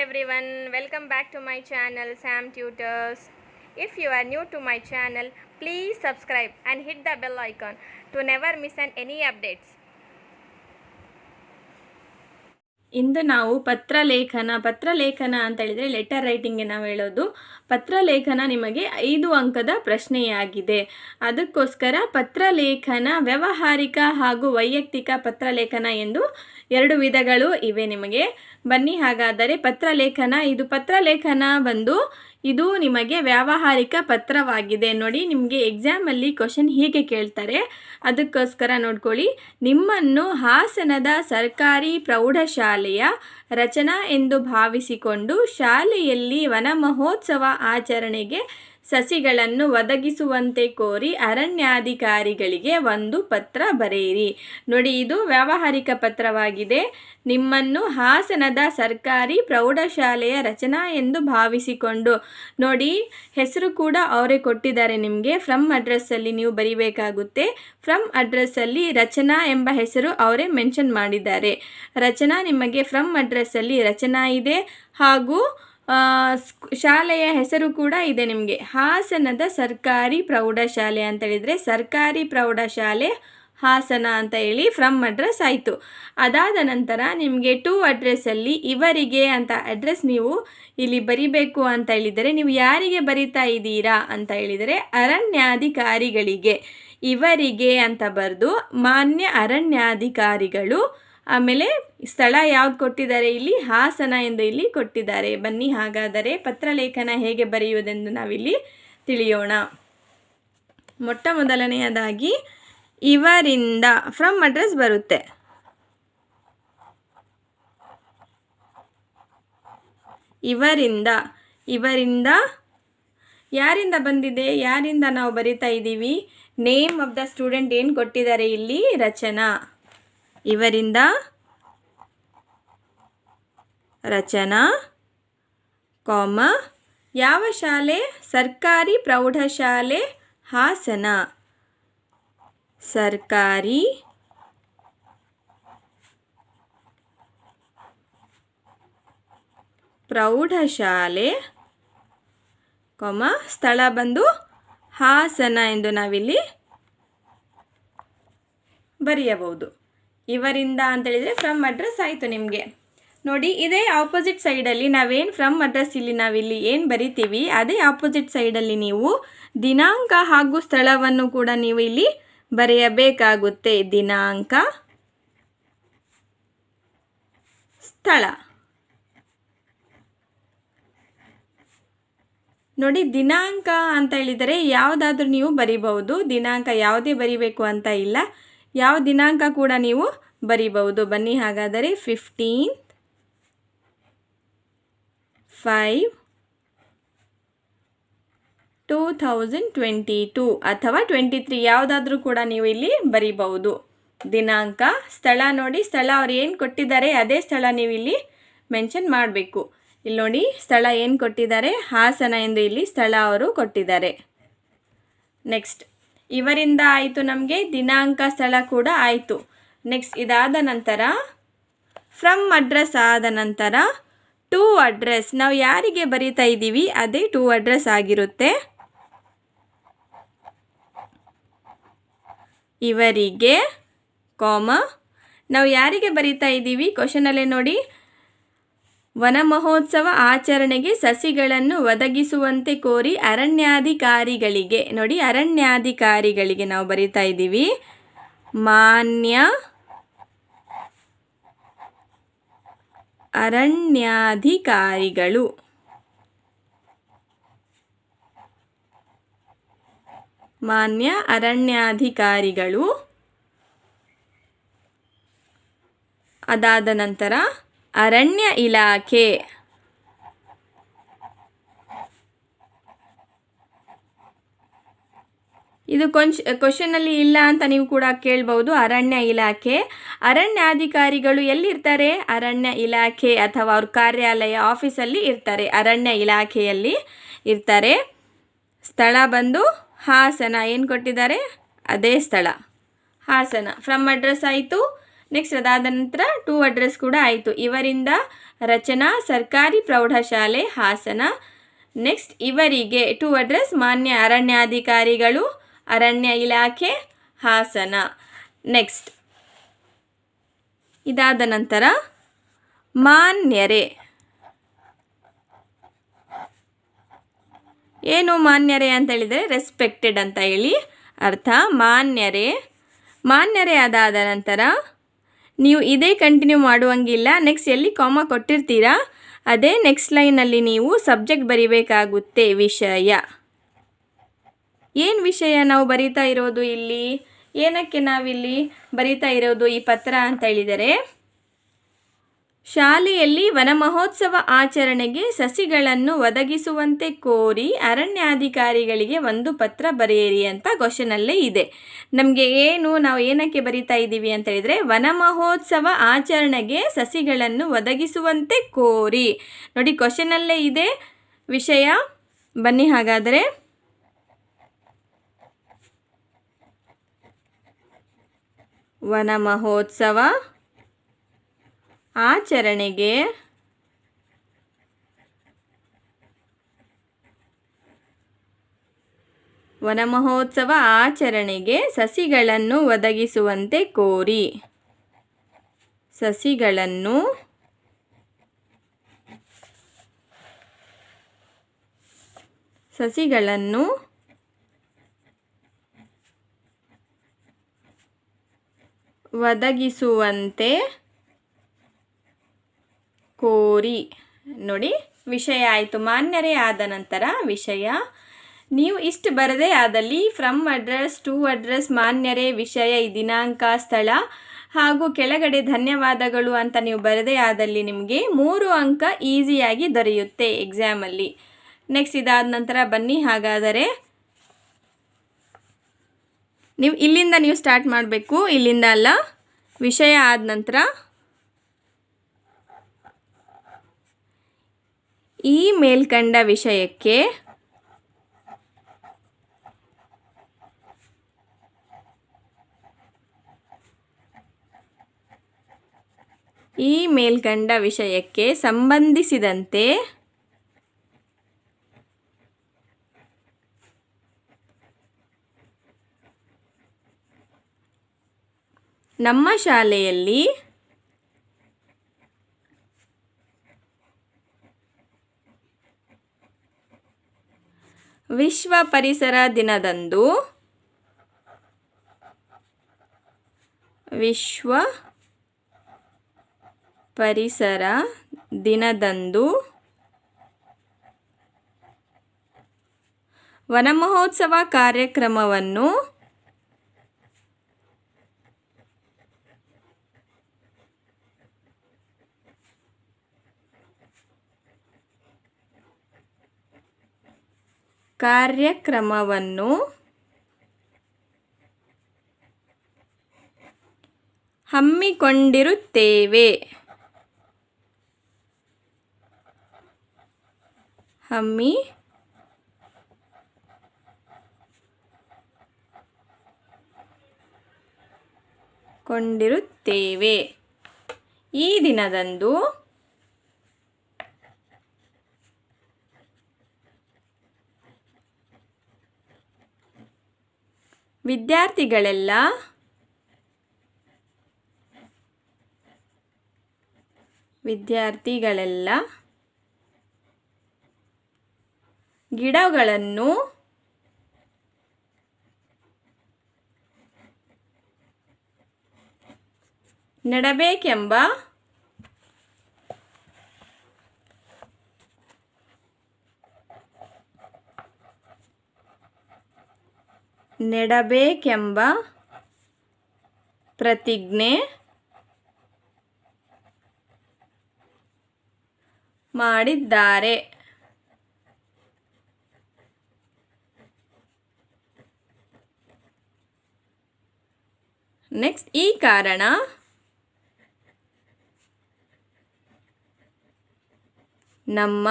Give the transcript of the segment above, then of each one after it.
everyone, welcome back to my channel Sam Tutors. If you are new to my channel, please subscribe and hit the bell icon to never miss any updates. ಇಂದು ನಾವು ಪತ್ರಲೇಖನ ಅಂತ ಹೇಳಿದರೆ letter ರೈಟಿಂಗ್ಗೆ ನಾವು ಹೇಳೋದು. ಪತ್ರಲೇಖನ ನಿಮಗೆ 5 ಅಂಕದ ಪ್ರಶ್ನೆಯಾಗಿದೆ. ಅದಕ್ಕೋಸ್ಕರ ಪತ್ರಲೇಖನ ವ್ಯಾವಹಾರಿಕ ಹಾಗೂ ವೈಯಕ್ತಿಕ ಪತ್ರಲೇಖನ ಎಂದು 2 ವಿಧಗಳು ಇವೆ ನಿಮಗೆ. ಬನ್ನಿ ಹಾಗಾದರೆ ಪತ್ರಲೇಖನ ಬಂದು ಇದು ನಿಮಗೆ ವ್ಯಾವಹಾರಿಕ ಪತ್ರವಾಗಿದೆ. ನೋಡಿ, ನಿಮಗೆ ಎಕ್ಸಾಮಲ್ಲಿ ಕ್ವಶನ್ ಹೀಗೆ ಕೇಳ್ತಾರೆ, ಅದಕ್ಕೋಸ್ಕರ ನೋಡ್ಕೊಳ್ಳಿ. ನಿಮ್ಮನ್ನು ಹಾಸನದ ಸರ್ಕಾರಿ ಪ್ರೌಢಶಾಲೆಯ ರಚನಾ ಎಂದು ಭಾವಿಸಿಕೊಂಡು ಶಾಲೆಯಲ್ಲಿ ವನ ಮಹೋತ್ಸವ ಆಚರಣೆಗೆ ಸಸಿಗಳನ್ನು ಒದಗಿಸುವಂತೆ ಕೋರಿ ಅರಣ್ಯಾಧಿಕಾರಿಗಳಿಗೆ ಒಂದು ಪತ್ರ ಬರೆಯಿರಿ. ನೋಡಿ, ಇದು ವ್ಯಾವಹಾರಿಕ ಪತ್ರವಾಗಿದೆ. ನಿಮ್ಮನ್ನು ಹಾಸನದ ಸರ್ಕಾರಿ ಪ್ರೌಢಶಾಲೆಯ ರಚನಾ ಎಂದು ಭಾವಿಸಿಕೊಂಡು, ನೋಡಿ ಹೆಸರು ಕೂಡ ಅವರೇ ಕೊಟ್ಟಿದ್ದಾರೆ ನಿಮಗೆ. ಫ್ರಮ್ ಅಡ್ರೆಸ್ಸಲ್ಲಿ ನೀವು ಬರಿಬೇಕಾಗುತ್ತೆ. ಫ್ರಮ್ ಅಡ್ರೆಸ್ಸಲ್ಲಿ ರಚನಾ ಎಂಬ ಹೆಸರು ಅವರೇ ಮೆನ್ಷನ್ ಮಾಡಿದ್ದಾರೆ. ರಚನಾ ನಿಮಗೆ ಫ್ರಮ್ ಅಡ್ರೆಸ್ಸಲ್ಲಿ ರಚನಾ ಇದೆ, ಹಾಗೂ ಶಾಲೆಯ ಹೆಸರು ಕೂಡ ಇದೆ ನಿಮಗೆ. ಹಾಸನದ ಸರ್ಕಾರಿ ಪ್ರೌಢಶಾಲೆ ಅಂತ ಹೇಳಿದರೆ ಸರ್ಕಾರಿ ಪ್ರೌಢಶಾಲೆ ಹಾಸನ ಅಂತ ಹೇಳಿ ಫ್ರಮ್ ಅಡ್ರೆಸ್ ಆಯಿತು. ಅದಾದ ನಂತರ ನಿಮಗೆ ಟು ಅಡ್ರೆಸ್ಸಲ್ಲಿ ಇವರಿಗೆ ಅಂತ ಅಡ್ರೆಸ್ ನೀವು ಇಲ್ಲಿ ಬರಿಬೇಕು ಅಂತ ಹೇಳಿದರೆ, ನೀವು ಯಾರಿಗೆ ಬರಿತಾ ಇದ್ದೀರಾ ಅಂತ ಹೇಳಿದರೆ ಅರಣ್ಯಾಧಿಕಾರಿಗಳಿಗೆ. ಇವರಿಗೆ ಅಂತ ಬರೆದು ಮಾನ್ಯ ಅರಣ್ಯಾಧಿಕಾರಿಗಳು, ಆಮೇಲೆ ಸ್ಥಳ ಯಾವ್ದು ಕೊಟ್ಟಿದ್ದಾರೆ, ಇಲ್ಲಿ ಹಾಸನ ಎಂದು ಇಲ್ಲಿ ಕೊಟ್ಟಿದ್ದಾರೆ. ಬನ್ನಿ ಹಾಗಾದರೆ ಪತ್ರಲೇಖನ ಹೇಗೆ ಬರೆಯುವುದೆಂದು ನಾವಿಲ್ಲಿ ತಿಳಿಯೋಣ. ಮೊಟ್ಟ ಮೊದಲನೆಯದಾಗಿ ಇವರಿಂದ ಫ್ರಮ್ ಅಡ್ರೆಸ್ ಬರುತ್ತೆ. ಇವರಿಂದ ಯಾರಿಂದ ಬಂದಿದೆ, ಯಾರಿಂದ ನಾವು ಬರಿತಾ ಇದ್ದೀವಿ, ನೇಮ್ ಆಫ್ ದ ಸ್ಟೂಡೆಂಟ್ ಏನು ಕೊಟ್ಟಿದ್ದಾರೆ ಇಲ್ಲಿ, ರಚನಾ. ಇವರಿಂದ ರಚನಾ, ಯಾವ ಶಾಲೆ, ಸರ್ಕಾರಿ ಪ್ರೌಢಶಾಲೆ ಹಾಸನ. ಸರ್ಕಾರಿ ಪ್ರೌಢಶಾಲೆ, ಸ್ಥಳ ಬಂದು ಹಾಸನ ಎಂದು ನಾವಿಲ್ಲಿ ಬರೆಯಬಹುದು. ಇವರಿಂದ ಅಂತೇಳಿದರೆ ಫ್ರಮ್ ಅಡ್ರೆಸ್ ಆಯಿತು ನಿಮಗೆ. ನೋಡಿ, ಇದೇ ಆಪೋಸಿಟ್ ಸೈಡಲ್ಲಿ ನಾವೇನು ಫ್ರಮ್ ಅಡ್ರೆಸ್ ಇಲ್ಲಿ ನಾವಿಲ್ಲಿ ಏನು ಬರಿತೀವಿ, ಅದೇ ಆಪೋಸಿಟ್ ಸೈಡಲ್ಲಿ ನೀವು ದಿನಾಂಕ ಹಾಗೂ ಸ್ಥಳವನ್ನು ಕೂಡ ನೀವು ಇಲ್ಲಿ ಬರೆಯಬೇಕಾಗುತ್ತೆ. ದಿನಾಂಕ, ಸ್ಥಳ. ನೋಡಿ, ದಿನಾಂಕ ಅಂತ ಹೇಳಿದರೆ ಯಾವುದಾದ್ರೂ ನೀವು ಬರಿಬಹುದು. ದಿನಾಂಕ ಯಾವುದೇ ಬರಿಬೇಕು ಅಂತ ಇಲ್ಲ, ಯಾವ ದಿನಾಂಕ ಕೂಡ ನೀವು ಬರಿಬಹುದು. ಬನ್ನಿ ಹಾಗಾದರೆ 15/5/2022 ಅಥವಾ 23 ಯಾವುದಾದ್ರೂ ಕೂಡ ನೀವು ಇಲ್ಲಿ ಬರಿಬಹುದು. ದಿನಾಂಕ, ಸ್ಥಳ. ನೋಡಿ, ಸ್ಥಳ ಅವ್ರು ಏನು ಕೊಟ್ಟಿದ್ದಾರೆ ಅದೇ ಸ್ಥಳ ನೀವು ಇಲ್ಲಿ ಮೆನ್ಷನ್ ಮಾಡಬೇಕು. ಇಲ್ಲಿ ನೋಡಿ, ಸ್ಥಳ ಏನು ಕೊಟ್ಟಿದ್ದಾರೆ, ಹಾಸನ ಎಂದು ಇಲ್ಲಿ ಸ್ಥಳ ಅವರು ಕೊಟ್ಟಿದ್ದಾರೆ. ನೆಕ್ಸ್ಟ್, ಇವರಿಂದ ಆಯಿತು, ನಮಗೆ ದಿನಾಂಕ ಸ್ಥಳ ಕೂಡ ಆಯಿತು. ನೆಕ್ಸ್ಟ್, ಇದಾದ ನಂತರ ಫ್ರಮ್ ಅಡ್ರೆಸ್ ಆದ ನಂತರ ಟು ಅಡ್ರೆಸ್. ನಾವು ಯಾರಿಗೆ ಬರಿತಾ ಇದ್ದೀವಿ ಅದೇ ಟು ಅಡ್ರೆಸ್ ಆಗಿರುತ್ತೆ. ಇವರಿಗೆ, ನಾವು ಯಾರಿಗೆ ಬರಿತಾ ಇದ್ದೀವಿ ಕ್ವಶನಲ್ಲೇ ನೋಡಿ, ವನ ಮಹೋತ್ಸವ ಆಚರಣೆಗೆ ಸಸಿಗಳನ್ನು ಒದಗಿಸುವಂತೆ ಕೋರಿ ಅರಣ್ಯಾಧಿಕಾರಿಗಳಿಗೆ. ನೋಡಿ, ಅರಣ್ಯಾಧಿಕಾರಿಗಳಿಗೆ ನಾವು ಬರಿತಾ ಇದ್ದೀವಿ. ಮಾನ್ಯ ಅರಣ್ಯಾಧಿಕಾರಿಗಳು. ಮಾನ್ಯ ಅರಣ್ಯಾಧಿಕಾರಿಗಳು. ಅದಾದ ನಂತರ ಅರಣ್ಯ ಇಲಾಖೆ. ಇದು ಕ್ವಶನಲ್ಲಿ ಇಲ್ಲ ಅಂತ ನೀವು ಕೂಡ ಕೇಳ್ಬೋದು. ಅರಣ್ಯ ಇಲಾಖೆ. ಅರಣ್ಯಾಧಿಕಾರಿಗಳು ಎಲ್ಲಿರ್ತಾರೆ, ಅರಣ್ಯ ಇಲಾಖೆ ಅಥವಾ ಅವ್ರ ಕಾರ್ಯಾಲಯ ಆಫೀಸಲ್ಲಿ ಇರ್ತಾರೆ, ಅರಣ್ಯ ಇಲಾಖೆಯಲ್ಲಿ ಇರ್ತಾರೆ. ಸ್ಥಳ ಬಂದು ಹಾಸನ, ಏನು ಕೊಟ್ಟಿದ್ದಾರೆ ಅದೇ ಸ್ಥಳ ಹಾಸನ. ಫ್ರಮ್ ಅಡ್ರೆಸ್ ಆಯಿತು. ನೆಕ್ಸ್ಟ್ ಅದಾದ ನಂತರ 2 ಅಡ್ರೆಸ್ ಕೂಡ ಆಯಿತು. ಇವರಿಂದ ರಚನಾ ಸರ್ಕಾರಿ ಪ್ರೌಢಶಾಲೆ ಹಾಸನ. ನೆಕ್ಸ್ಟ್ ಇವರಿಗೆ 2 ಅಡ್ರೆಸ್ ಮಾನ್ಯ ಅರಣ್ಯಾಧಿಕಾರಿಗಳು ಅರಣ್ಯ ಇಲಾಖೆ ಹಾಸನ. ನೆಕ್ಸ್ಟ್ ಇದಾದ ನಂತರ ಮಾನ್ಯರೇ. ಏನು ಮಾನ್ಯರೇ ಅಂತ ಹೇಳಿದರೆ ರೆಸ್ಪೆಕ್ಟೆಡ್ ಅಂತ ಹೇಳಿ ಅರ್ಥ. ಮಾನ್ಯರೇ ಅದಾದ ನಂತರ ನೀವು ಇದೇ ಕಂಟಿನ್ಯೂ ಮಾಡುವಂಗಿಲ್ಲ. ನೆಕ್ಸ್ಟ್ ಎಲ್ಲಿ ಕಾಮ ಕೊಟ್ಟಿರ್ತೀರಾ ಅದೇ ನೆಕ್ಸ್ಟ್ ಲೈನಲ್ಲಿ ನೀವು ಸಬ್ಜೆಕ್ಟ್ ಬರಿಬೇಕಾಗುತ್ತೆ. ವಿಷಯ, ಏನು ವಿಷಯ ನಾವು ಬರಿತಾ ಇರೋದು ಇಲ್ಲಿ, ಏನಕ್ಕೆ ನಾವಿಲ್ಲಿ ಬರಿತಾ ಇರೋದು ಈ ಪತ್ರ ಅಂತ ಹೇಳಿದರೆ, ಶಾಲೆಯಲ್ಲಿ ವನ ಮಹೋತ್ಸವ ಆಚರಣೆಗೆ ಸಸಿಗಳನ್ನು ಒದಗಿಸುವಂತೆ ಕೋರಿ ಅರಣ್ಯಾಧಿಕಾರಿಗಳಿಗೆ ಒಂದು ಪತ್ರ ಬರೆಯಿರಿ ಅಂತ ಕ್ವಶನಲ್ಲೇ ಇದೆ. ನಮಗೆ ನಾವು ಏನಕ್ಕೆ ಬರಿತಾ ಇದ್ದೀವಿ ಅಂತ ಹೇಳಿದರೆ, ವನ ಮಹೋತ್ಸವ ಆಚರಣೆಗೆ ಸಸಿಗಳನ್ನು ಒದಗಿಸುವಂತೆ ಕೋರಿ. ನೋಡಿ ಕ್ವಶನಲ್ಲೇ ಇದೆ ವಿಷಯ. ಬನ್ನಿ ಹಾಗಾದರೆ ವನ ಮಹೋತ್ಸವ ಆಚರಣೆಗೆ ಸಸಿಗಳನ್ನು ಒದಗಿಸುವಂತೆ ಕೋರಿ. ಸಸಿಗಳನ್ನು ಒದಗಿಸುವಂತೆ ಕೋರಿ. ನೋಡಿ ವಿಷಯ ಆಯಿತು. ಮಾನ್ಯರೇ ಆದ ನಂತರ ವಿಷಯ. ನೀವು ಇಷ್ಟು ಬರದೇ ಆದಲ್ಲಿ ಫ್ರಮ್ ಅಡ್ರೆಸ್, ಟು ಅಡ್ರೆಸ್, ಮಾನ್ಯರೇ, ವಿಷಯ, ಈ ದಿನಾಂಕ, ಸ್ಥಳ ಹಾಗೂ ಕೆಳಗಡೆ ಧನ್ಯವಾದಗಳು ಅಂತ ನೀವು ಬರದೇ ಆದಲ್ಲಿ ನಿಮಗೆ 3 ಅಂಕ ಈಸಿಯಾಗಿ ದೊರೆಯುತ್ತೆ ಎಕ್ಸಾಮಲ್ಲಿ. ನೆಕ್ಸ್ಟ್ ಇದಾದ ನಂತರ ಬನ್ನಿ ಹಾಗಾದರೆ ನೀವು ಇಲ್ಲಿಂದ ಸ್ಟಾರ್ಟ್ ಮಾಡಬೇಕು, ಇಲ್ಲಿಂದ ಅಲ್ಲ. ವಿಷಯ ಆದ ನಂತರ ಈ ಮೇಲ್ಕಂಡ ವಿಷಯಕ್ಕೆ ಸಂಬಂಧಿಸಿದಂತೆ ನಮ್ಮ ಶಾಲೆಯಲ್ಲಿ ವಿಶ್ವ ಪರಿಸರ ದಿನದಂದು ವನಮಹೋತ್ಸವ ಕಾರ್ಯಕ್ರಮವನ್ನು ಹಮ್ಮಿಕೊಂಡಿರುತ್ತೇವೆ. ಈ ದಿನದಂದು ವಿದ್ಯಾರ್ಥಿಗಳೆಲ್ಲ ಗಿಡಗಳನ್ನು ನೆಡಬೇಕೆಂಬ ಪ್ರತಿಜ್ಞೆ ಮಾಡಿದ್ದಾರೆ. ನೆಕ್ಸ್ಟ್ ಈ ಕಾರಣ ನಮ್ಮ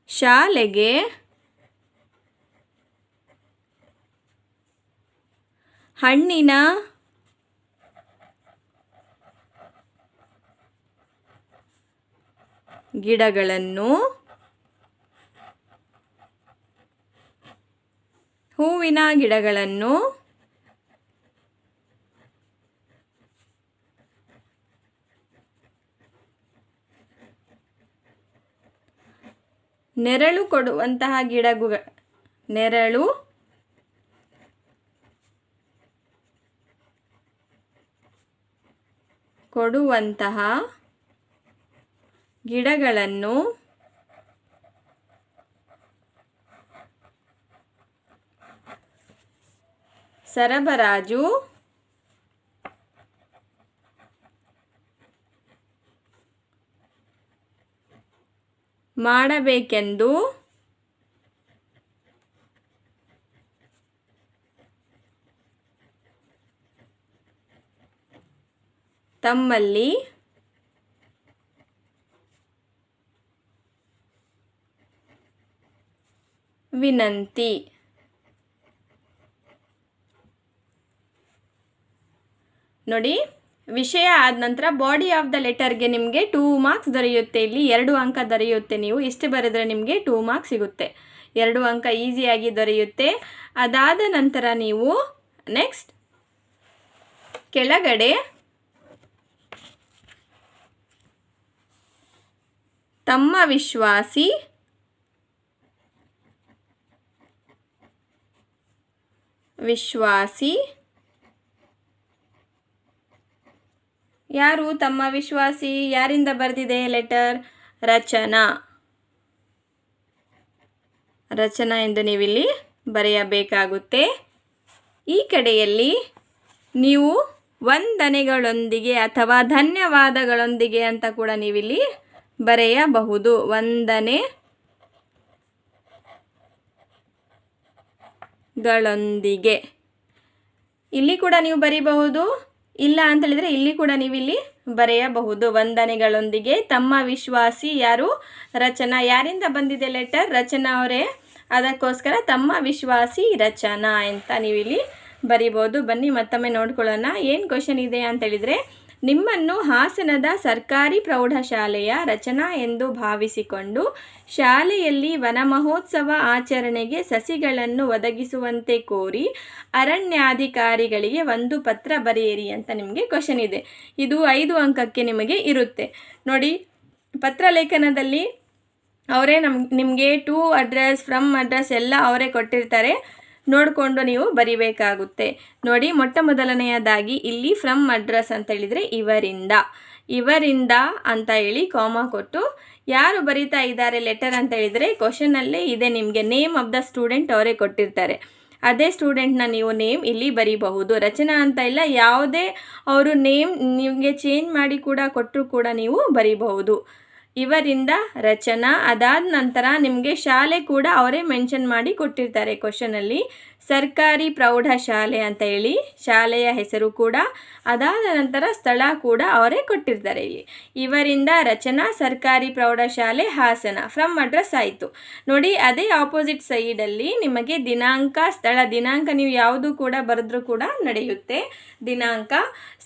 ಶಾಲೆಗೆ ಹಣ್ಣಿನ ಗಿಡಗಳನ್ನು, ಹೂವಿನ ಗಿಡಗಳನ್ನು, ನೆರಳು ಕೊಡುವಂತಹ ನೆರಳು ಕೊಡುವಂತಹ ಗಿಡಗಳನ್ನು ಸರಬರಾಜು ಮಾಡಬೇಕೆಂದು ತಮ್ಮಲ್ಲಿ ವಿನಂತಿ. ನೋಡಿ, ವಿಷಯ ಆದ ನಂತರ ಬಾಡಿ ಆಫ್ ದ ಲೆಟರ್ಗೆ ನಿಮಗೆ 2 ಮಾರ್ಕ್ಸ್ ದೊರೆಯುತ್ತೆ. ಇಲ್ಲಿ 2 ಅಂಕ ದೊರೆಯುತ್ತೆ. ನೀವು ಇಷ್ಟು ಬರೆದ್ರೆ ನಿಮಗೆ 2 ಮಾರ್ಕ್ಸ್ ಸಿಗುತ್ತೆ. 2 ಅಂಕ ಈಸಿಯಾಗಿ ದೊರೆಯುತ್ತೆ. ಅದಾದ ನಂತರ ನೀವು ನೆಕ್ಸ್ಟ್ ಕೆಳಗಡೆ ತಮ್ಮ ವಿಶ್ವಾಸಿ ಯಾರು ತಮ್ಮ ವಿಶ್ವಾಸಿ? ಯಾರಿಂದ ಬರೆದಿದೆ ಲೆಟರ್? ರಚನಾ ಎಂದು ನೀವಿಲ್ಲಿ ಬರೆಯಬೇಕಾಗುತ್ತೆ. ಈ ಕಡೆಯಲ್ಲಿ ನೀವು ವಂದನೆಗಳೊಂದಿಗೆ ಅಥವಾ ಧನ್ಯವಾದಗಳೊಂದಿಗೆ ಅಂತ ಕೂಡ ನೀವಿಲ್ಲಿ ಬರೆಯಬಹುದು. ವಂದನೆಗಳೊಂದಿಗೆ ಇಲ್ಲಿ ಕೂಡ ನೀವು ಬರೀಬಹುದು. ಇಲ್ಲ ಅಂತ ಹೇಳಿದರೆ ಇಲ್ಲಿ ಕೂಡ ನೀವು ಇಲ್ಲಿ ಬರೆಯಬಹುದು. ವಂದನೆಗಳೊಂದಿಗೆ ತಮ್ಮ ವಿಶ್ವಾಸಿ ಯಾರು? ರಚನಾ. ಯಾರಿಂದ ಬಂದಿದೆ ಲೆಟರ್? ರಚನಾ ಅವರೇ. ಅದಕ್ಕೋಸ್ಕರ ತಮ್ಮ ವಿಶ್ವಾಸಿ ರಚನಾ ಅಂತ ನೀವಿಲ್ಲಿ ಬರಿಬೋದು. ಬನ್ನಿ ಮತ್ತೊಮ್ಮೆ ನೋಡ್ಕೊಳ್ಳೋಣ ಏನು ಕ್ವಶನ್ ಇದೆ ಅಂತ ಹೇಳಿದರೆ, ನಿಮ್ಮನ್ನು ಹಾಸನದ ಸರ್ಕಾರಿ ಪ್ರೌಢಶಾಲೆಯ ರಚನಾ ಎಂದು ಭಾವಿಸಿಕೊಂಡು ಶಾಲೆಯಲ್ಲಿ ವನ ಮಹೋತ್ಸವ ಆಚರಣೆಗೆ ಸಸಿಗಳನ್ನು ಒದಗಿಸುವಂತೆ ಕೋರಿ ಅರಣ್ಯಾಧಿಕಾರಿಗಳಿಗೆ ಒಂದು ಪತ್ರ ಬರೆಯಿರಿ ಅಂತ ನಿಮಗೆ ಕ್ವಶನ್ ಇದೆ. ಇದು 5 ಅಂಕಕ್ಕೆ ನಿಮಗೆ ಇರುತ್ತೆ. ನೋಡಿ, ಪತ್ರಲೇಖನದಲ್ಲಿ ಅವರೇ ನಿಮಗೆ ಟು ಅಡ್ರೆಸ್, ಫ್ರಮ್ ಅಡ್ರೆಸ್ ಎಲ್ಲ ಅವರೇ ಕೊಟ್ಟಿರ್ತಾರೆ. ನೋಡಿಕೊಂಡು ನೀವು ಬರಿಬೇಕಾಗುತ್ತೆ. ನೋಡಿ, ಮೊಟ್ಟ ಮೊದಲನೆಯದಾಗಿ ಇಲ್ಲಿ ಫ್ರಮ್ ಅಡ್ರೆಸ್ ಅಂತ ಹೇಳಿದರೆ ಇವರಿಂದ ಅಂತ ಹೇಳಿ ಕಾಮಾ ಕೊಟ್ಟು ಯಾರು ಬರಿತಾ ಇದ್ದಾರೆ ಲೆಟರ್ ಅಂತ ಹೇಳಿದರೆ ಕ್ವಶನಲ್ಲೇ ಇದೆ ನಿಮಗೆ ನೇಮ್ ಆಫ್ ದ ಸ್ಟೂಡೆಂಟ್ ಅವರೇ ಕೊಟ್ಟಿರ್ತಾರೆ. ಅದೇ ಸ್ಟೂಡೆಂಟ್ನ ನೀವು ನೇಮ್ ಇಲ್ಲಿ ಬರಿಬಹುದು. ರಚನಾ ಅಂತ ಇಲ್ಲ, ಯಾವುದೇ ಅವರು ನೇಮ್ ನಿಮಗೆ ಚೇಂಜ್ ಮಾಡಿ ಕೂಡ ಕೊಟ್ಟರು ಕೂಡ ನೀವು ಬರಿಬಹುದು. ಇವರಿಂದ ರಚನಾ. ಅದಾದ ನಂತರ ನಿಮಗೆ ಶಾಲೆ ಕೂಡ ಅವರೇ ಮೆನ್ಷನ್ ಮಾಡಿ ಕೊಟ್ಟಿರ್ತಾರೆ ಕ್ವಶನಲ್ಲಿ. ಸರ್ಕಾರಿ ಪ್ರೌಢಶಾಲೆ ಅಂತ ಹೇಳಿ ಶಾಲೆಯ ಹೆಸರು ಕೂಡ, ಅದಾದ ನಂತರ ಸ್ಥಳ ಕೂಡ ಅವರೇ ಕೊಟ್ಟಿರ್ತಾರೆ. ಇಲ್ಲಿ ಇವರಿಂದ ರಚನಾ, ಸರ್ಕಾರಿ ಪ್ರೌಢಶಾಲೆ ಹಾಸನ. ಫ್ರಮ್ ಅಡ್ರೆಸ್ ಆಯಿತು. ನೋಡಿ, ಅದೇ ಆಪೋಸಿಟ್ ಸೈಡಲ್ಲಿ ನಿಮಗೆ ದಿನಾಂಕ, ಸ್ಥಳ. ದಿನಾಂಕ ನೀವು ಯಾವುದು ಕೂಡ ಬರೆದ್ರೂ ಕೂಡ ನಡೆಯುತ್ತೆ. ದಿನಾಂಕ,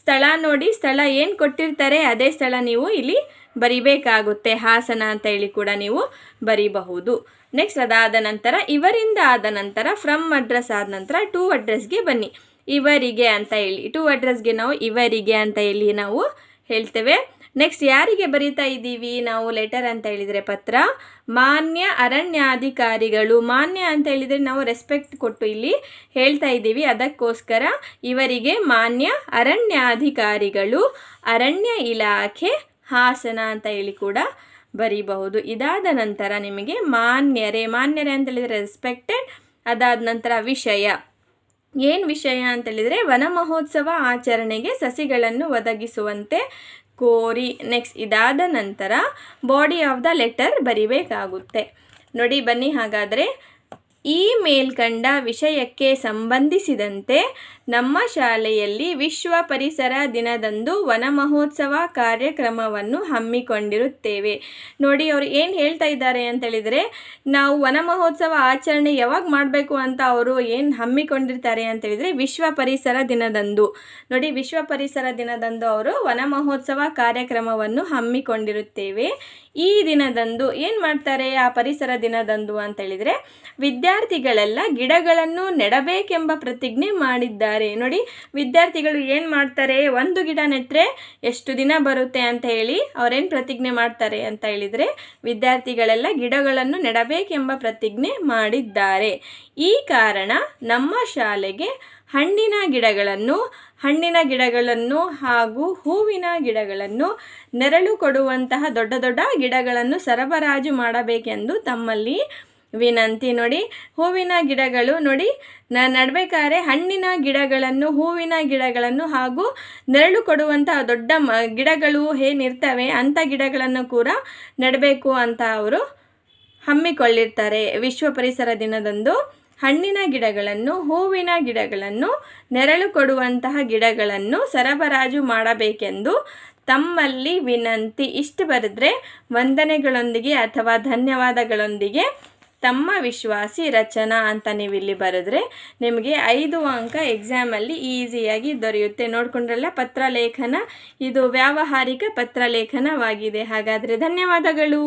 ಸ್ಥಳ. ನೋಡಿ, ಸ್ಥಳ ಏನು ಕೊಟ್ಟಿರ್ತಾರೆ ಅದೇ ಸ್ಥಳ ನೀವು ಇಲ್ಲಿ ಬರಿಬೇಕಾಗುತ್ತೆ. ಹಾಸನ ಅಂತ ಹೇಳಿ ಕೂಡ ನೀವು ಬರಿಬಹುದು. ನೆಕ್ಸ್ಟ್ ಅದಾದ ನಂತರ ಇವರಿಂದ ಆದ ನಂತರ ಫ್ರಮ್ ಅಡ್ರೆಸ್ ಆದ ನಂತರ ಟು ಅಡ್ರೆಸ್ಗೆ ಬನ್ನಿ. ಇವರಿಗೆ ಅಂತ ಹೇಳಿ ಟು ಅಡ್ರೆಸ್ಗೆ ನಾವು ಇವರಿಗೆ ಅಂತ ಹೇಳಿ ನಾವು ಹೇಳ್ತೇವೆ. ನೆಕ್ಸ್ಟ್ ಯಾರಿಗೆ ಬರಿತಾ ಇದ್ದೀವಿ ನಾವು ಲೆಟರ್ ಅಂತ ಹೇಳಿದರೆ ಪತ್ರ? ಮಾನ್ಯ ಅರಣ್ಯಾಧಿಕಾರಿಗಳು. ಮಾನ್ಯ ಅಂತ ಹೇಳಿದರೆ ನಾವು ರೆಸ್ಪೆಕ್ಟ್ ಕೊಟ್ಟು ಇಲ್ಲಿ ಹೇಳ್ತಾ ಇದ್ದೀವಿ. ಅದಕ್ಕೋಸ್ಕರ ಇವರಿಗೆ ಮಾನ್ಯ ಅರಣ್ಯಾಧಿಕಾರಿಗಳು, ಅರಣ್ಯ ಇಲಾಖೆ ಹಾಸನ ಅಂತ ಹೇಳಿ ಕೂಡ ಬರೀಬಹುದು. ಇದಾದ ನಂತರ ನಿಮಗೆ ಮಾನ್ಯರೇ ಅಂತ ಹೇಳಿದರೆ ರೆಸ್ಪೆಕ್ಟೆಡ್. ಅದಾದ ನಂತರ ವಿಷಯ. ಏನು ವಿಷಯ ಅಂತ ಹೇಳಿದರೆ ವನ ಮಹೋತ್ಸವ ಆಚರಣೆಗೆ ಸಸಿಗಳನ್ನು ಒದಗಿಸುವಂತೆ ಕೋರಿ. ನೆಕ್ಸ್ಟ್ ಇದಾದ ನಂತರ ಬಾಡಿ ಆಫ್ ದ ಲೆಟರ್ ಬರಿಬೇಕಾಗುತ್ತೆ. ನೋಡಿ, ಬನ್ನಿ ಹಾಗಾದರೆ ಈ ಮೇಲ್ಕಂಡ ವಿಷಯಕ್ಕೆ ಸಂಬಂಧಿಸಿದಂತೆ ನಮ್ಮ ಶಾಲೆಯಲ್ಲಿ ವಿಶ್ವ ಪರಿಸರ ದಿನದಂದು ವನ ಮಹೋತ್ಸವ ಕಾರ್ಯಕ್ರಮವನ್ನು ಹಮ್ಮಿಕೊಂಡಿರುತ್ತೇವೆ. ನೋಡಿ ಅವರು ಏನು ಹೇಳ್ತಾ ಇದ್ದಾರೆ ಅಂತೇಳಿದರೆ, ನಾವು ವನ ಮಹೋತ್ಸವ ಆಚರಣೆ ಯಾವಾಗ ಮಾಡಬೇಕು ಅಂತ ಅವರು ಏನು ಹಮ್ಮಿಕೊಂಡಿರ್ತಾರೆ ಅಂತೇಳಿದರೆ ವಿಶ್ವ ಪರಿಸರ ದಿನದಂದು. ನೋಡಿ, ವಿಶ್ವ ಪರಿಸರ ದಿನದಂದು ಅವರು ವನ ಮಹೋತ್ಸವ ಕಾರ್ಯಕ್ರಮವನ್ನು ಹಮ್ಮಿಕೊಂಡಿರುತ್ತೇವೆ. ಈ ದಿನದಂದು ಏನು ಮಾಡ್ತಾರೆ ಆ ಪರಿಸರ ದಿನದಂದು ಅಂತೇಳಿದರೆ, ವಿದ್ಯಾರ್ಥಿಗಳೆಲ್ಲ ಗಿಡಗಳನ್ನು ನೆಡಬೇಕೆಂಬ ಪ್ರತಿಜ್ಞೆ ಮಾಡಿದ್ದಾರೆ. ನೋಡಿ, ವಿದ್ಯಾರ್ಥಿಗಳು ಏನು ಮಾಡ್ತಾರೆ, ಒಂದು ಗಿಡ ನೆಟ್ಟರೆ ಎಷ್ಟು ದಿನ ಬರುತ್ತೆ ಅಂತ ಹೇಳಿ ಅವರೇನು ಪ್ರತಿಜ್ಞೆ ಮಾಡ್ತಾರೆ ಅಂತ ಹೇಳಿದರೆ, ವಿದ್ಯಾರ್ಥಿಗಳೆಲ್ಲ ಗಿಡಗಳನ್ನು ನೆಡಬೇಕೆಂಬ ಪ್ರತಿಜ್ಞೆ ಮಾಡಿದ್ದಾರೆ. ಈ ಕಾರಣ ನಮ್ಮ ಶಾಲೆಗೆ ಹಣ್ಣಿನ ಗಿಡಗಳನ್ನು ಹಾಗೂ ಹೂವಿನ ಗಿಡಗಳನ್ನು, ನೆರಳು ಕೊಡುವಂತಹ ದೊಡ್ಡ ದೊಡ್ಡ ಗಿಡಗಳನ್ನು ಸರಬರಾಜು ಮಾಡಬೇಕೆಂದು ತಮ್ಮಲ್ಲಿ ವಿನಂತಿ. ನೋಡಿ, ಹೂವಿನ ಗಿಡಗಳು ನೋಡಿ ನಡಬೇಕಾದ್ರೆ ಹಣ್ಣಿನ ಗಿಡಗಳನ್ನು, ಹೂವಿನ ಗಿಡಗಳನ್ನು ಹಾಗೂ ನೆರಳು ಕೊಡುವಂತಹ ದೊಡ್ಡ ಗಿಡಗಳು ಏನಿರ್ತವೆ ಅಂಥ ಗಿಡಗಳನ್ನು ಕೂಡ ನೆಡಬೇಕು ಅಂತ ಅವರು ಹಮ್ಮಿಕೊಳ್ಳಿರ್ತಾರೆ. ವಿಶ್ವ ಪರಿಸರ ದಿನದಂದು ಹಣ್ಣಿನ ಗಿಡಗಳನ್ನು, ಹೂವಿನ ಗಿಡಗಳನ್ನು, ನೆರಳು ಕೊಡುವಂತಹ ಗಿಡಗಳನ್ನು ಸರಬರಾಜು ಮಾಡಬೇಕೆಂದು ತಮ್ಮಲ್ಲಿ ವಿನಂತಿ. ಇಷ್ಟು ಬರೆದ್ರೆ ವಂದನೆಗಳೊಂದಿಗೆ ಅಥವಾ ಧನ್ಯವಾದಗಳೊಂದಿಗೆ ತಮ್ಮ ವಿಶ್ವಾಸಿ ರಚನಾ ಅಂತ ನೀವು ಇಲ್ಲಿ ಬರೆದ್ರೆ ನಿಮಗೆ 5 ಅಂಕ ಎಕ್ಸಾಮಲ್ಲಿ ಈಸಿಯಾಗಿ ದೊರೆಯುತ್ತೆ. ನೋಡ್ಕೊಂಡ್ರಲ್ಲ, ಪತ್ರಲೇಖನ ಇದು ವ್ಯಾವಹಾರಿಕ ಪತ್ರಲೇಖನವಾಗಿದೆ. ಹಾಗಾದರೆ ಧನ್ಯವಾದಗಳು.